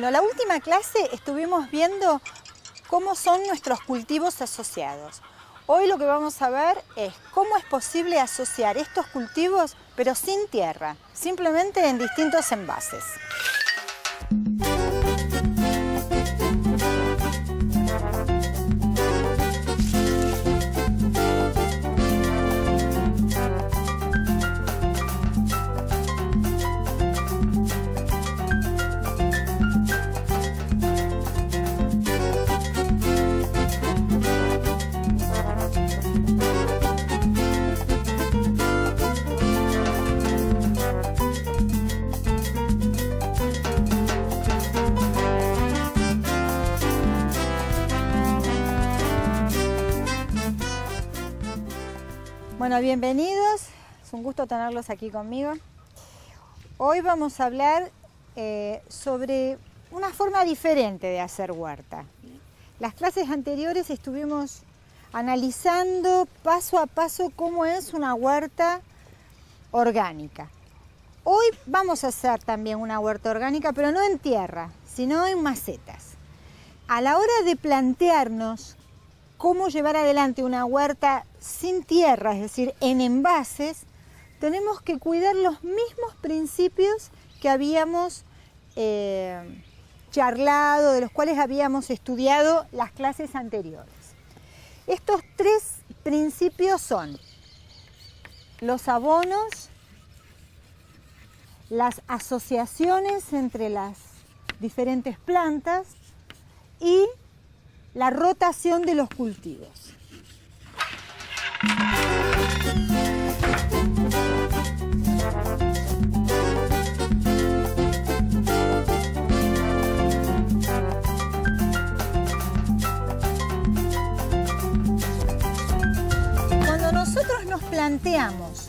Bueno, la última clase estuvimos viendo cómo son nuestros cultivos asociados. Hoy lo que vamos a ver es cómo es posible asociar estos cultivos, pero sin tierra, simplemente en distintos envases. Bueno, bienvenidos, es un gusto tenerlos aquí conmigo. Hoy vamos a hablar sobre una forma diferente de hacer huerta. Las clases anteriores estuvimos analizando paso a paso cómo es una huerta orgánica. Hoy vamos a hacer también una huerta orgánica, pero no en tierra, sino en macetas. A la hora de plantearnos cómo llevar adelante una huerta sin tierra, es decir, en envases, tenemos que cuidar los mismos principios que habíamos charlado, de los cuales habíamos estudiado las clases anteriores. Estos tres principios son los abonos, las asociaciones entre las diferentes plantas y la rotación de los cultivos. Cuando nosotros nos planteamos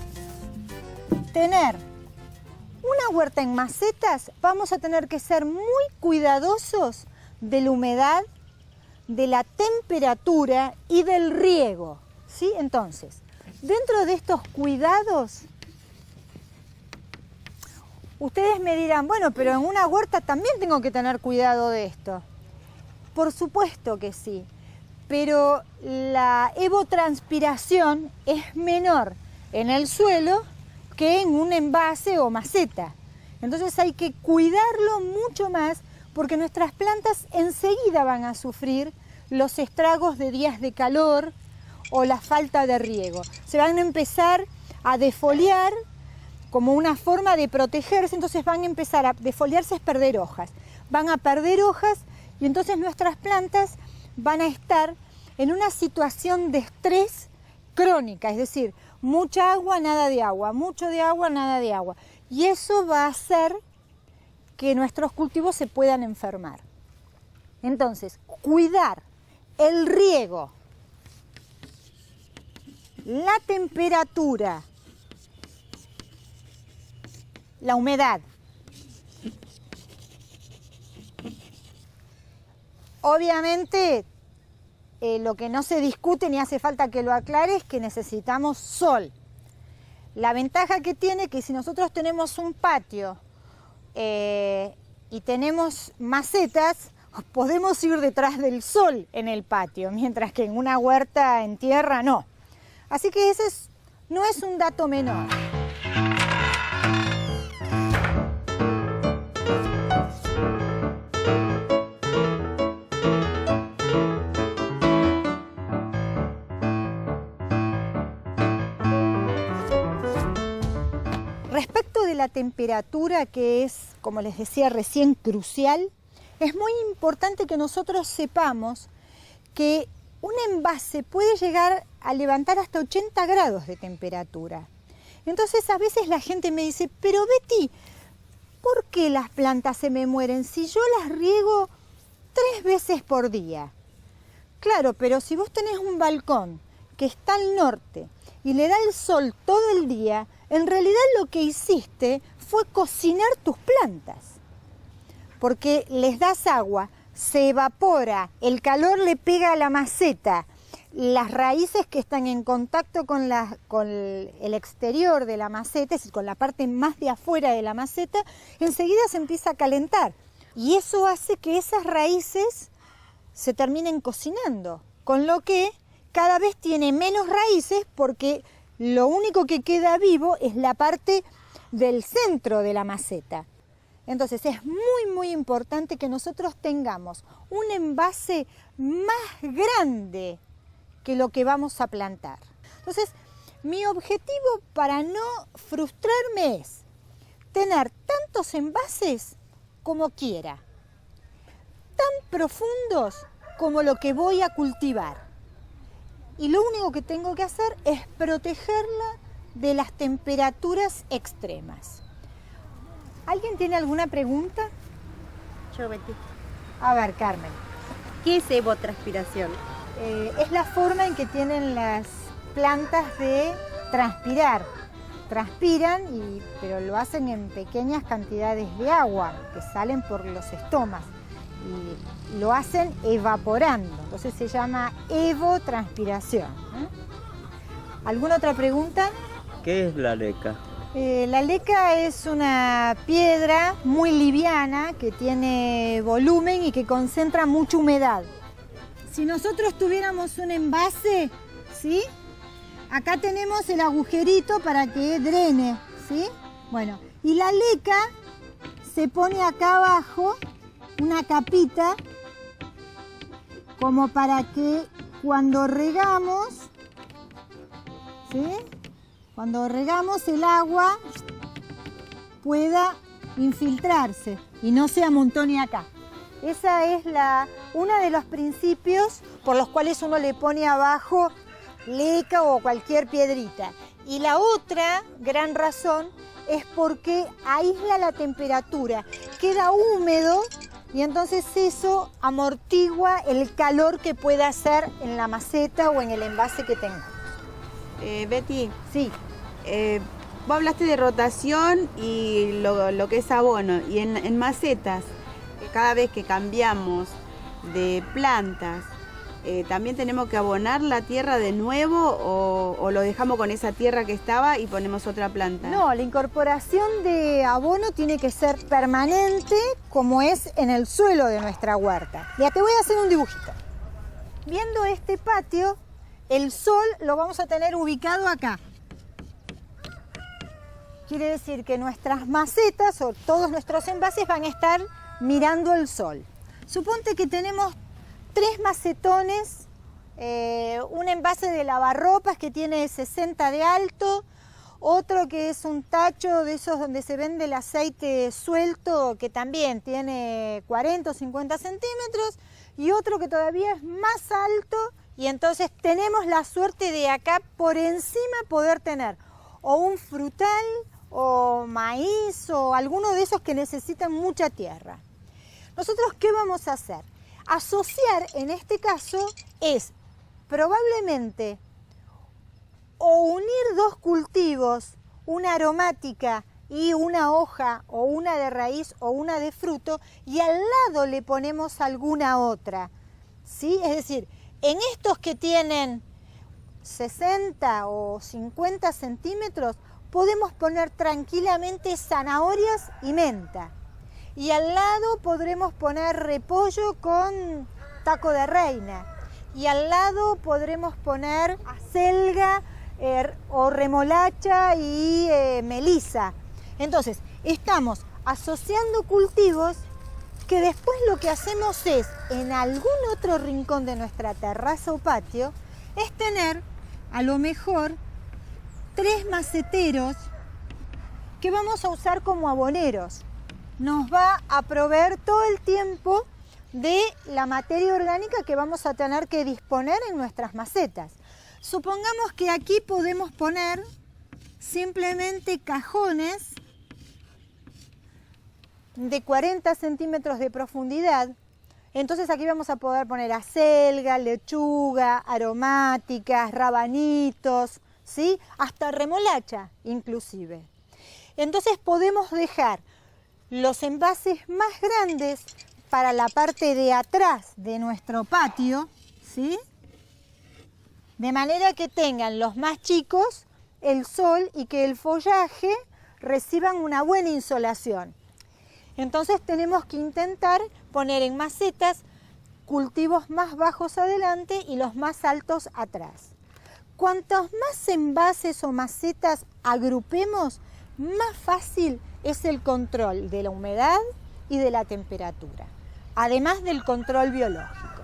tener una huerta en macetas, vamos a tener que ser muy cuidadosos de la humedad, de la temperatura y del riego, ¿sí? Entonces, dentro de estos cuidados, ustedes me dirán, bueno, pero en una huerta también tengo que tener cuidado de esto. Por supuesto que sí, pero la evotranspiración es menor en el suelo que en un envase o maceta. Entonces hay que cuidarlo mucho más, porque nuestras plantas enseguida van a sufrir los estragos de días de calor o la falta de riego. Se van a empezar a defoliar como una forma de protegerse, entonces van a empezar a defoliarse, es perder hojas. Van a perder hojas y entonces nuestras plantas van a estar en una situación de estrés crónica, es decir, mucha agua, nada de agua, mucho de agua, nada de agua. Y eso va a hacer que nuestros cultivos se puedan enfermar. Entonces, cuidar el riego, la temperatura, la humedad. Obviamente, lo que no se discute ni hace falta que lo aclare es que necesitamos sol. La ventaja que tiene es que si nosotros tenemos un patio y tenemos macetas, podemos ir detrás del sol en el patio, mientras que en una huerta en tierra no. Así que ese no es un dato menor. Respecto de la temperatura, que es, como les decía recién, crucial, es muy importante que nosotros sepamos que un envase puede llegar a levantar hasta 80 grados de temperatura. Entonces a veces la gente me dice, pero Betty, ¿por qué las plantas se me mueren si yo las riego 3 veces por día? Claro, pero si vos tenés un balcón que está al norte y le da el sol todo el día, en realidad lo que hiciste fue cocinar tus plantas, porque les das agua, se evapora, el calor le pega a la maceta, las raíces que están en contacto con el exterior de la maceta, es decir, con la parte más de afuera de la maceta, enseguida se empieza a calentar. Y eso hace que esas raíces se terminen cocinando, con lo que cada vez tiene menos raíces porque lo único que queda vivo es la parte del centro de la maceta. Entonces es muy importante que nosotros tengamos un envase más grande que lo que vamos a plantar. Entonces, mi objetivo para no frustrarme es tener tantos envases como quiera, tan profundos como lo que voy a cultivar. Y lo único que tengo que hacer es protegerla de las temperaturas extremas. ¿Alguien tiene alguna pregunta? Yo, Betty. A ver, Carmen. ¿Qué es evotranspiración? Es la forma en que tienen las plantas de transpirar. Transpiran, pero lo hacen en pequeñas cantidades de agua que salen por los estomas y lo hacen evaporando, entonces se llama evotranspiración. ¿Alguna otra pregunta? ¿Qué es la leca? La leca es una piedra muy liviana que tiene volumen y que concentra mucha humedad. Si nosotros tuviéramos un envase, ¿sí? Acá tenemos el agujerito para que drene, ¿sí? Bueno, y la leca se pone acá abajo, una capita, como para que cuando regamos, ¿sí? Cuando regamos el agua pueda infiltrarse y no se amontone acá. Esa es uno de los principios por los cuales uno le pone abajo leca o cualquier piedrita. Y la otra gran razón es porque aísla la temperatura, queda húmedo y entonces eso amortigua el calor que pueda hacer en la maceta o en el envase que tengamos. Betty, Sí. vos hablaste de rotación y lo que es abono. Y en macetas, cada vez que cambiamos de plantas, ¿también tenemos que abonar la tierra de nuevo o lo dejamos con esa tierra que estaba y ponemos otra planta? No, la incorporación de abono tiene que ser permanente como es en el suelo de nuestra huerta. Ya te voy a hacer un dibujito. Viendo este patio, el sol lo vamos a tener ubicado acá. Quiere decir que nuestras macetas o todos nuestros envases van a estar mirando el sol. Suponte que tenemos 3 macetones, un envase de lavarropas que tiene 60 de alto, otro que es un tacho de esos donde se vende el aceite suelto que también tiene 40 o 50 centímetros y otro que todavía es más alto y entonces tenemos la suerte de acá por encima poder tener o un frutal o maíz o alguno de esos que necesitan mucha tierra. ¿Nosotros qué vamos a hacer? Asociar en este caso es probablemente o unir 2 cultivos, una aromática y una hoja o una de raíz o una de fruto y al lado le ponemos alguna otra, ¿sí? Es decir, en estos que tienen 60 o 50 centímetros podemos poner tranquilamente zanahorias y menta. Y al lado podremos poner repollo con taco de reina. Y al lado podremos poner acelga o remolacha y melisa. Entonces, estamos asociando cultivos que después lo que hacemos es, en algún otro rincón de nuestra terraza o patio, es tener a lo mejor 3 maceteros que vamos a usar como aboneros. Nos va a proveer todo el tiempo de la materia orgánica que vamos a tener que disponer en nuestras macetas. Supongamos que aquí podemos poner simplemente cajones de 40 centímetros de profundidad. Entonces aquí vamos a poder poner acelga, lechuga, aromáticas, rabanitos, ¿sí? Hasta remolacha inclusive. Entonces podemos dejar los envases más grandes para la parte de atrás de nuestro patio, ¿sí? De manera que tengan los más chicos el sol y que el follaje reciban una buena insolación. Entonces tenemos que intentar poner en macetas cultivos más bajos adelante y los más altos atrás. Cuantos más envases o macetas agrupemos, más fácil es el control de la humedad y de la temperatura, además del control biológico.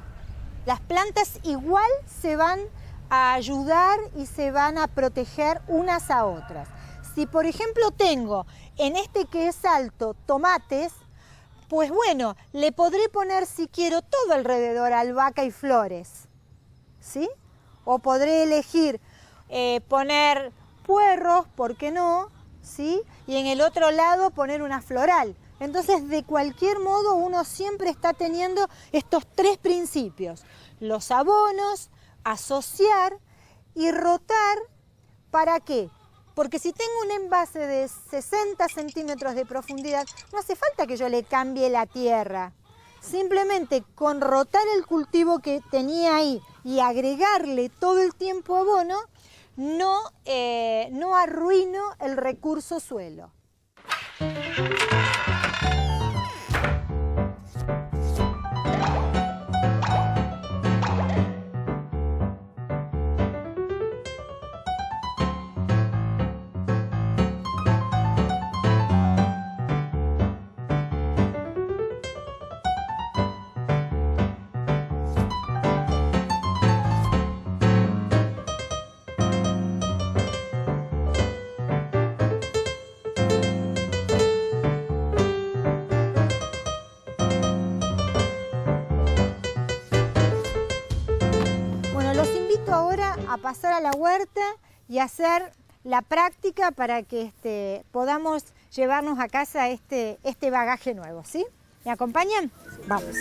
Las plantas igual se van a ayudar y se van a proteger unas a otras. Si por ejemplo tengo en este que es alto tomates, pues bueno, le podré poner si quiero todo alrededor albahaca y flores, ¿sí? O podré elegir poner puerros, ¿por qué no? ¿Sí? Y en el otro lado poner una floral. Entonces, de cualquier modo, uno siempre está teniendo estos tres principios. Los abonos, asociar y rotar. ¿Para qué? Porque si tengo un envase de 60 centímetros de profundidad, no hace falta que yo le cambie la tierra. Simplemente con rotar el cultivo que tenía ahí y agregarle todo el tiempo abono, no arruino el recurso suelo. A pasar a la huerta y hacer la práctica para que podamos llevarnos a casa este bagaje nuevo, ¿sí? ¿Me acompañan? Vamos.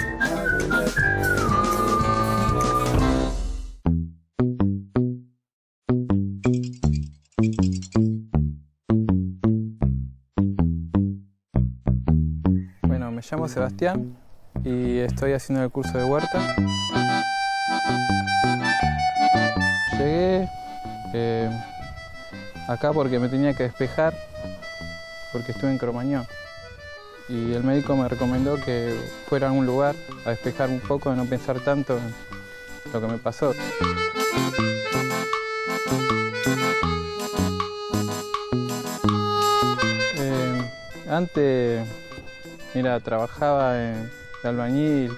Bueno, me llamo Sebastián y estoy haciendo el curso de huerta. Llegué acá porque me tenía que despejar, porque estuve en Cromañón. Y el médico me recomendó que fuera a algún lugar a despejar un poco, a no pensar tanto en lo que me pasó. Antes, mira, trabajaba de albañil,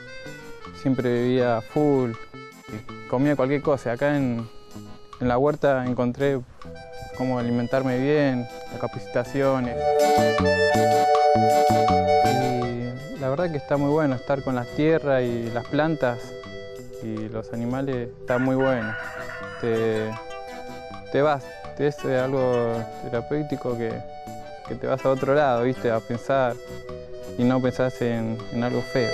siempre vivía full, comía cualquier cosa. Acá en la huerta encontré cómo alimentarme bien, las capacitaciones. Y la verdad que está muy bueno estar con las tierras y las plantas y los animales, está muy bueno. Te vas, es algo terapéutico que te vas a otro lado, ¿viste? A pensar y no pensás en algo feo.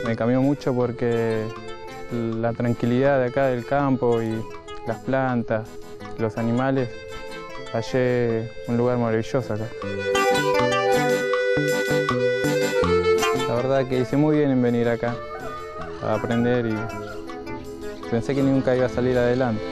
Me cambió mucho porque la tranquilidad de acá del campo y las plantas, los animales, hallé un lugar maravilloso acá. La verdad que hice muy bien en venir acá a aprender y pensé que nunca iba a salir adelante.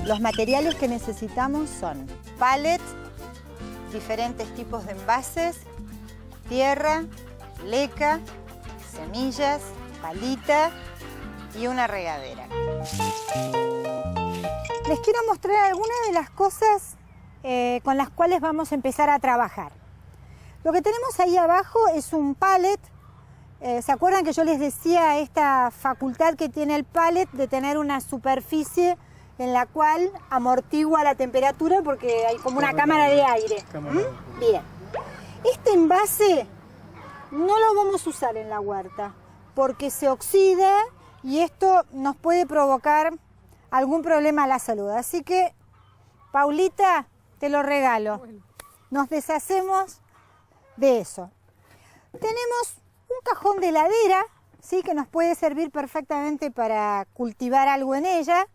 Los materiales que necesitamos son pallets, diferentes tipos de envases, tierra, leca, semillas, palita y una regadera. Les quiero mostrar algunas de las cosas con las cuales vamos a empezar a trabajar. Lo que tenemos ahí abajo es un pallet. ¿Se acuerdan que yo les decía esta facultad que tiene el pallet de tener una superficie en la cual amortigua la temperatura porque hay como una cámara de aire? Bien. Este envase no lo vamos a usar en la huerta porque se oxida y esto nos puede provocar algún problema a la salud. Así que, Paulita, te lo regalo. Nos deshacemos de eso. Tenemos un cajón de heladera, ¿sí? Que nos puede servir perfectamente para cultivar algo en ella.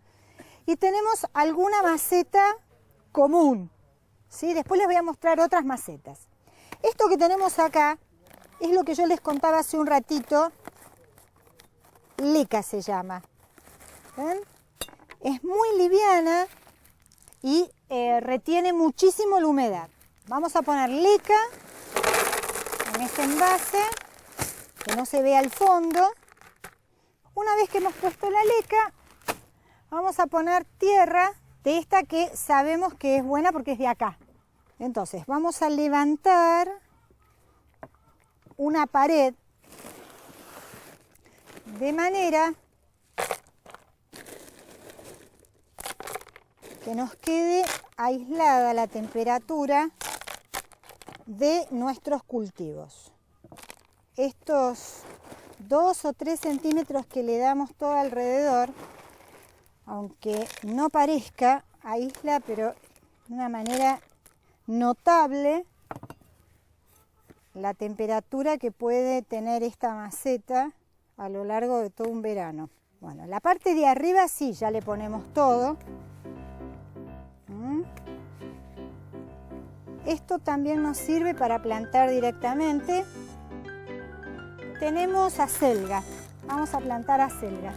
Y tenemos alguna maceta común, ¿sí? Después les voy a mostrar otras macetas. Esto que tenemos acá es lo que yo les contaba hace un ratito, leca se llama. ¿Ven? Es muy liviana y retiene muchísimo la humedad. Vamos a poner leca en este envase, que no se vea el fondo. Una vez que hemos puesto la leca, vamos a poner tierra de esta que sabemos que es buena porque es de acá. Entonces vamos a levantar una pared de manera que nos quede aislada la temperatura de nuestros cultivos. Estos 2 o 3 centímetros que le damos todo alrededor, aunque no parezca, aísla, pero de una manera notable la temperatura que puede tener esta maceta a lo largo de todo un verano. Bueno, la parte de arriba sí, ya le ponemos todo. Esto también nos sirve para plantar directamente. Tenemos acelga, vamos a plantar acelgas.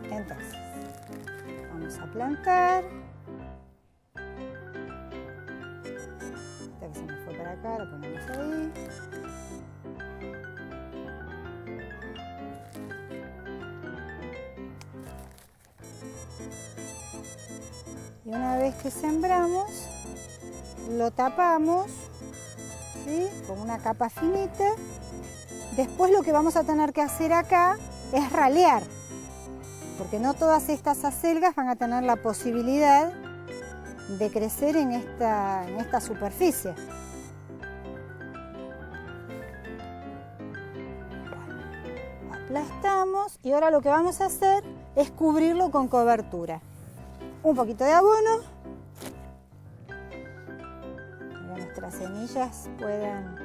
Entonces, vamos a plantar. Esta que se me fue para acá, la ponemos ahí. Y una vez que sembramos, lo tapamos, ¿sí? Con una capa finita. Después lo que vamos a tener que hacer acá es ralear, porque no todas estas acelgas van a tener la posibilidad de crecer en esta superficie. Bueno, aplastamos y ahora lo que vamos a hacer es cubrirlo con cobertura. Un poquito de abono, para que nuestras semillas puedan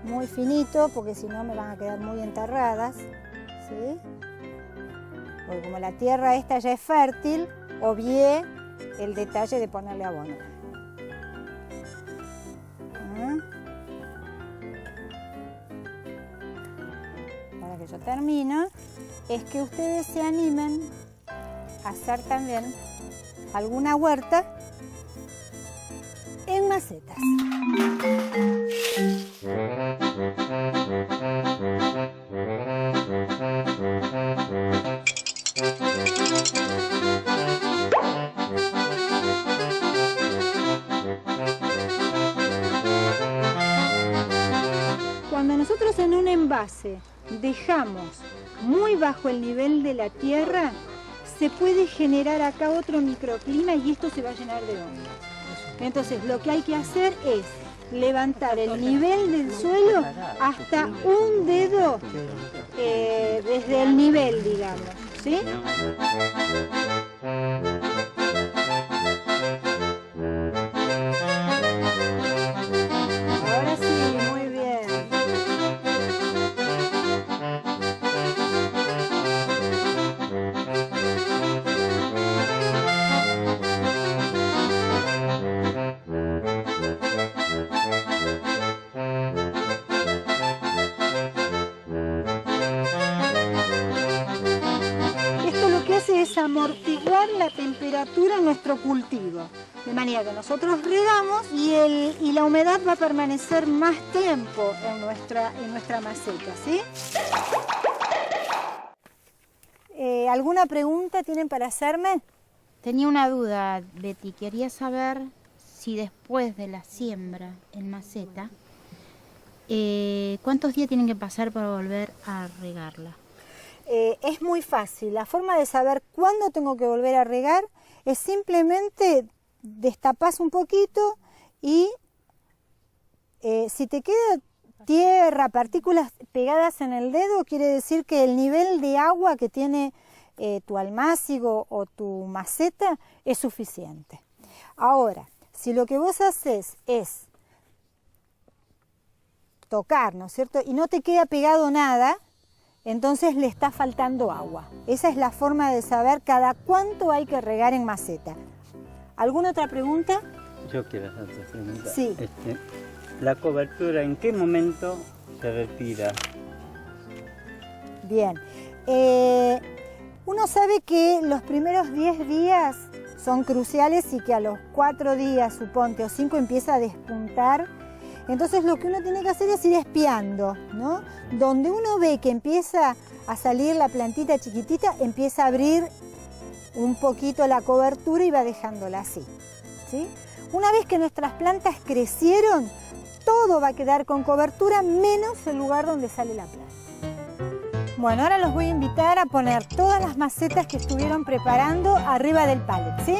muy finito, porque si no me van a quedar muy enterradas, ¿sí? Porque como la tierra esta ya es fértil, obvié el detalle de ponerle abono. Ahora que yo termino, es que ustedes se animen a hacer también alguna huerta en macetas. Cuando nosotros en un envase dejamos muy bajo el nivel de la tierra, se puede generar acá otro microclima y esto se va a llenar de hongos. Entonces lo que hay que hacer es levantar el nivel del suelo hasta un dedo desde el nivel, digamos, ¿sí? Ahora sí, muy bien. Es amortiguar la temperatura en nuestro cultivo, de manera que nosotros regamos y la humedad va a permanecer más tiempo en nuestra maceta, ¿sí? ¿Alguna pregunta tienen para hacerme? Tenía una duda, Betty. Quería saber si después de la siembra en maceta, ¿cuántos días tienen que pasar para volver a regarla? Es muy fácil. La forma de saber cuándo tengo que volver a regar es simplemente destapás un poquito y si te queda tierra, partículas pegadas en el dedo, quiere decir que el nivel de agua que tiene tu almácigo o tu maceta es suficiente. Ahora, si lo que vos haces es tocar, ¿no es cierto? Y no te queda pegado nada, entonces le está faltando agua. Esa es la forma de saber cada cuánto hay que regar en maceta. ¿Alguna otra pregunta? Yo quiero hacer otra pregunta. Sí. La cobertura, ¿en qué momento se retira? Bien. Uno sabe que los primeros 10 días son cruciales y que a los 4 días, suponte, o 5 empieza a despuntar. Entonces lo que uno tiene que hacer es ir espiando, ¿no? Donde uno ve que empieza a salir la plantita chiquitita, empieza a abrir un poquito la cobertura y va dejándola así, ¿sí? Una vez que nuestras plantas crecieron, todo va a quedar con cobertura menos el lugar donde sale la planta. Bueno, ahora los voy a invitar a poner todas las macetas que estuvieron preparando arriba del pallet, ¿sí?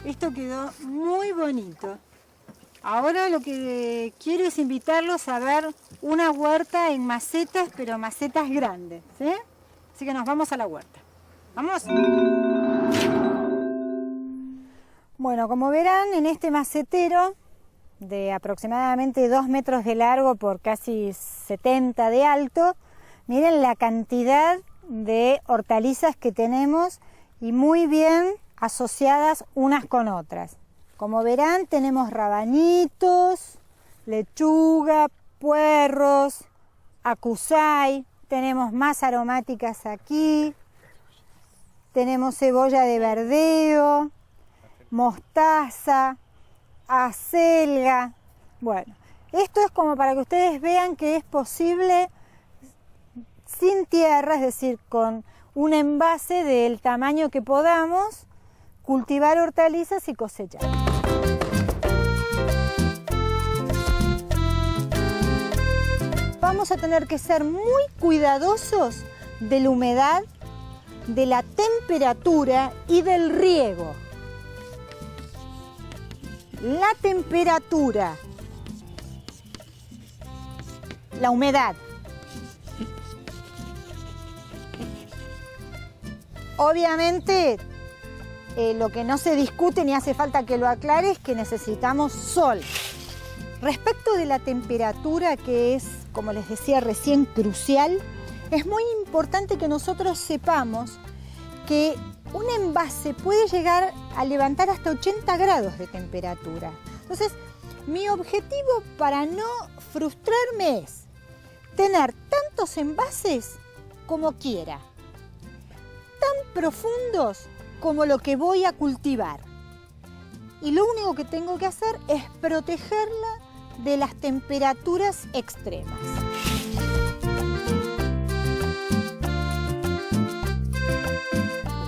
Esto quedó muy bonito. Ahora lo que quiero es invitarlos a ver una huerta en macetas, pero macetas grandes, ¿sí? Así que nos vamos a la huerta. ¡Vamos! Bueno, como verán, en este macetero de aproximadamente 2 metros de largo por casi 70 de alto, miren la cantidad de hortalizas que tenemos y muy bien asociadas unas con otras. Como verán, tenemos rabanitos, lechuga, puerros, acusai, tenemos más aromáticas aquí, tenemos cebolla de verdeo, mostaza, acelga. Bueno, esto es como para que ustedes vean que es posible sin tierra, es decir, con un envase del tamaño que podamos, cultivar hortalizas y cosechar. Vamos a tener que ser muy cuidadosos de la humedad, de la temperatura y del riego. La temperatura, la humedad. Obviamente, lo que no se discute ni hace falta que lo aclare es que necesitamos sol. Respecto de la temperatura, que es, como les decía recién, crucial, es muy importante que nosotros sepamos que un envase puede llegar a levantar hasta 80 grados de temperatura. Entonces, mi objetivo para no frustrarme es tener tantos envases como quiera, tan profundos como lo que voy a cultivar. Y lo único que tengo que hacer es protegerla de las temperaturas extremas.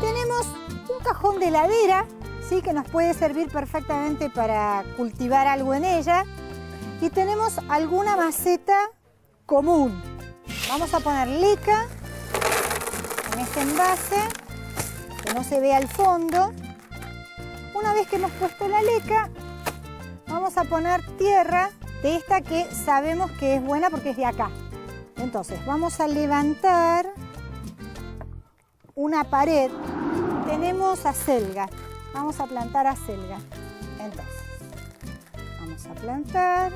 Tenemos un cajón de heladera, ¿sí?, que nos puede servir perfectamente para cultivar algo en ella. Y tenemos alguna maceta común. Vamos a poner leca en este envase, que no se vea el fondo. Una vez que hemos puesto la leca, vamos a poner tierra de esta que sabemos que es buena porque es de acá. Entonces vamos a levantar una pared. Tenemos acelga, vamos a plantar acelga. Entonces vamos a plantar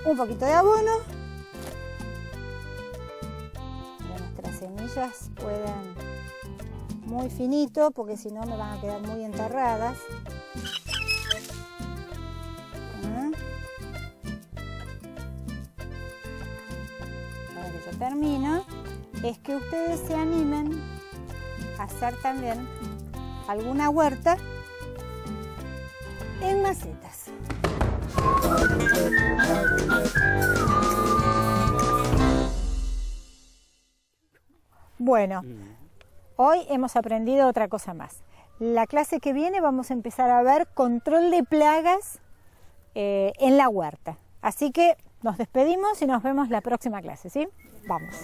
un poquito de abono de nuestra semilla semillas pueden muy finito, porque si no me van a quedar muy enterradas. Ahora que yo termino, es que ustedes se animen a hacer también alguna huerta en macetas. Bueno, hoy hemos aprendido otra cosa más. La clase que viene vamos a empezar a ver control de plagas en la huerta. Así que nos despedimos y nos vemos la próxima clase, ¿sí? Vamos.